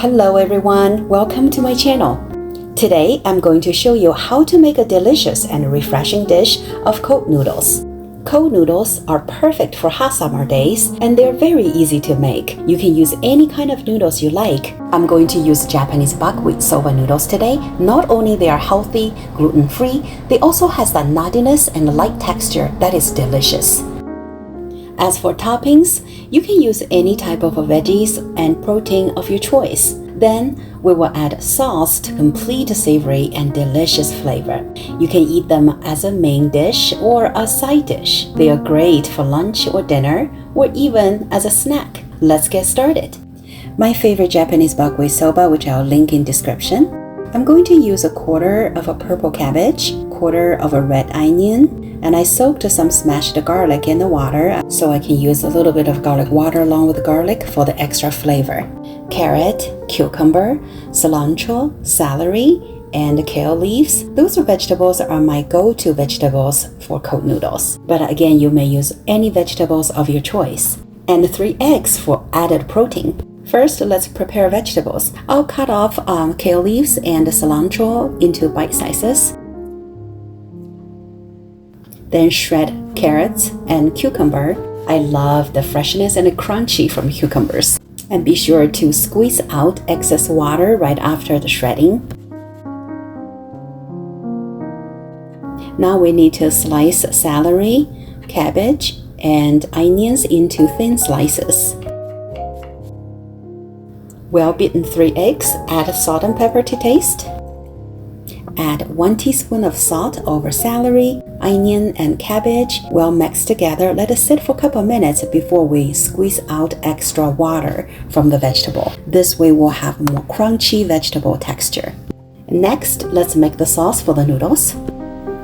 Hello everyone, welcome to my channel. Today I'm going to show you how to make a delicious and refreshing dish of cold noodles. Cold noodles are perfect for hot summer days and they're very easy to make. You can use any kind of noodles you like. I'm going to use Japanese buckwheat soba noodles today. Not only they are healthy, gluten-free, they also has that nuttiness and light texture that is delicious. As for toppings, you can use any type of veggies and protein of your choice. Then we will add sauce to complete a savory and delicious flavor. You can eat them as a main dish or a side dish. They are great for lunch or dinner or even as a snack. Let's get started. My favorite Japanese buckwheat soba, which I'll link in description. I'm going to use a quarter of a purple cabbage, quarter of a red onion, and I soaked some smashed garlic in the water so I can use a little bit of garlic water along with the garlic for the extra flavor. Carrot, cucumber, cilantro, celery, and kale leaves. Those vegetables are my go-to vegetables for cold noodles. But again, you may use any vegetables of your choice. And 3 eggs for added protein. First, let's prepare vegetables. I'll cut off kale leaves and cilantro into bite sizes. Then shred carrots and cucumber. I love the freshness and the crunchy from cucumbers. And be sure to squeeze out excess water right after the shredding. Now we need to slice celery, cabbage, and onions into thin slices. Well-beaten 3 eggs, add salt and pepper to taste. Add 1 teaspoon of salt over celery, onion, and cabbage. Well mixed together. Let it sit for a couple minutes before we squeeze out extra water from the vegetable. This way we'll have more crunchy vegetable texture. Next, let's make the sauce for the noodles.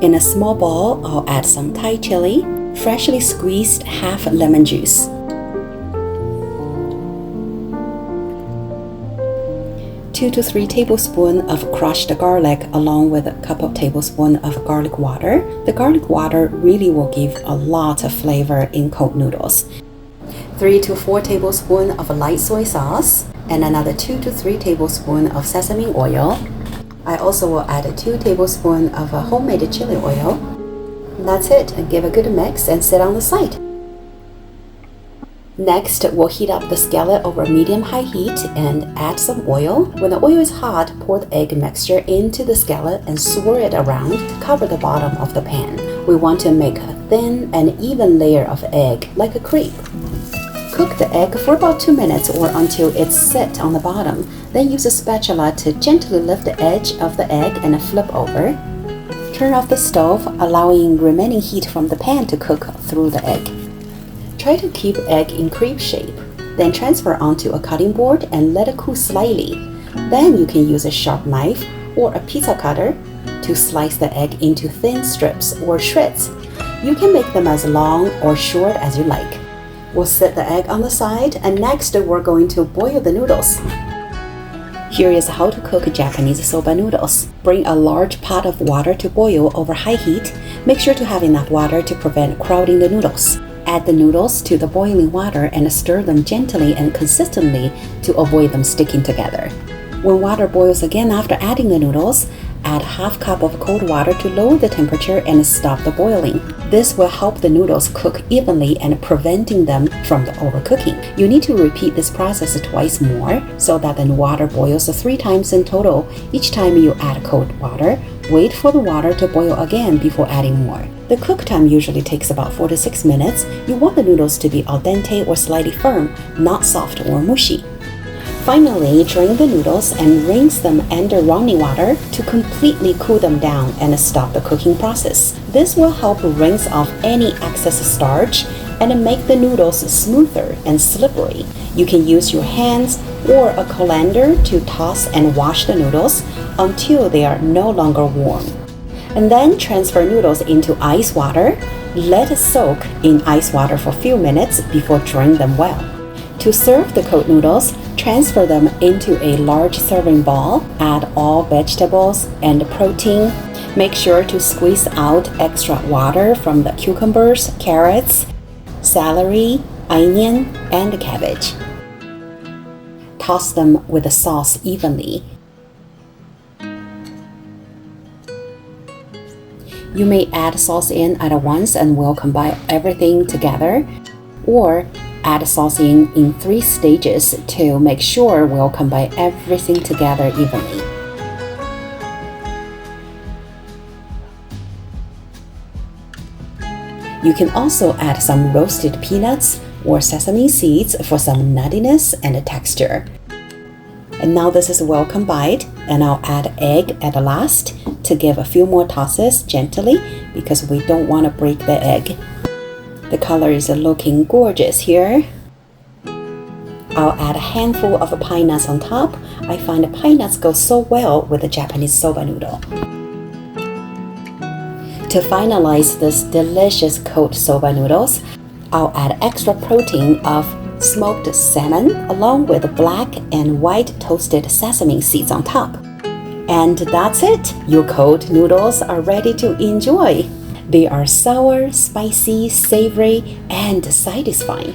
In a small bowl, I'll add some Thai chili, freshly squeezed half lemon juice. 2 to 3 tablespoons of crushed garlic along with a couple of tablespoons of garlic water. The garlic water really will give a lot of flavor in cold noodles. 3 to 4 tablespoons of light soy sauce and another 2 to 3 tablespoons of sesame oil. I also will add 2 tablespoons of homemade chili oil. That's it, and give a good mix and set on the side. Next, we'll heat up the skillet over medium-high heat and add some oil. When the oil is hot, pour the egg mixture into the skillet and swirl it around to cover the bottom of the pan. We want to make a thin and even layer of egg, like a crepe. Cook the egg for about 2 minutes or until it's set on the bottom. Then use a spatula to gently lift the edge of the egg and flip over. Turn off the stove, allowing remaining heat from the pan to cook through the egg. Try to keep egg in crepe shape. Then transfer onto a cutting board and let it cool slightly. Then you can use a sharp knife or a pizza cutter to slice the egg into thin strips or shreds. You can make them as long or short as you like. We'll set the egg on the side, and next we're going to boil the noodles. Here is how to cook Japanese soba noodles. Bring a large pot of water to boil over high heat. Make sure to have enough water to prevent crowding the noodles. Add the noodles to the boiling water and stir them gently and consistently to avoid them sticking together. When water boils again after adding the noodles, add half cup of cold water to lower the temperature and stop the boiling. This will help the noodles cook evenly and preventing them from the overcooking. You need to repeat this process twice more so that the water boils 3 times in total. Each time you add cold water, wait for the water to boil again before adding more. The cook time usually takes about 4 to 6 minutes. You want the noodles to be al dente or slightly firm, not soft or mushy. Finally, drain the noodles and rinse them under running water to completely cool them down and stop the cooking process. This will help rinse off any excess starch and make the noodles smoother and slippery. You can use your hands or a colander to toss and wash the noodles until they are no longer warm. And then transfer noodles into ice water. Let it soak in ice water for a few minutes before draining them well. To serve the cold noodles, transfer them into a large serving bowl. Add all vegetables and protein. Make sure to squeeze out extra water from the cucumbers, carrots, celery, onion, and cabbage. Toss them with the sauce evenly. You may add sauce in at once and we'll combine everything together, or add sauce in 3 stages to make sure we'll combine everything together evenly. You can also add some roasted peanuts or sesame seeds for some nuttiness and texture. And now this is well combined, and I'll add egg at the last to give a few more tosses gently because we don't want to break the egg. The color is looking gorgeous here. I'll add a handful of pine nuts on top. I find the pine nuts go so well with the Japanese soba noodle. To finalize this delicious cold soba noodles, I'll add extra protein of smoked salmon along with black and white toasted sesame seeds on top. And that's it! Your cold noodles are ready to enjoy. They are sour, spicy, savory, and satisfying.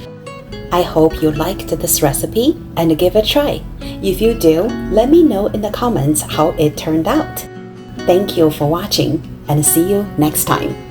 I hope you liked this recipe and give it a try. If you do, let me know in the comments how it turned out. Thank you for watching and see you next time.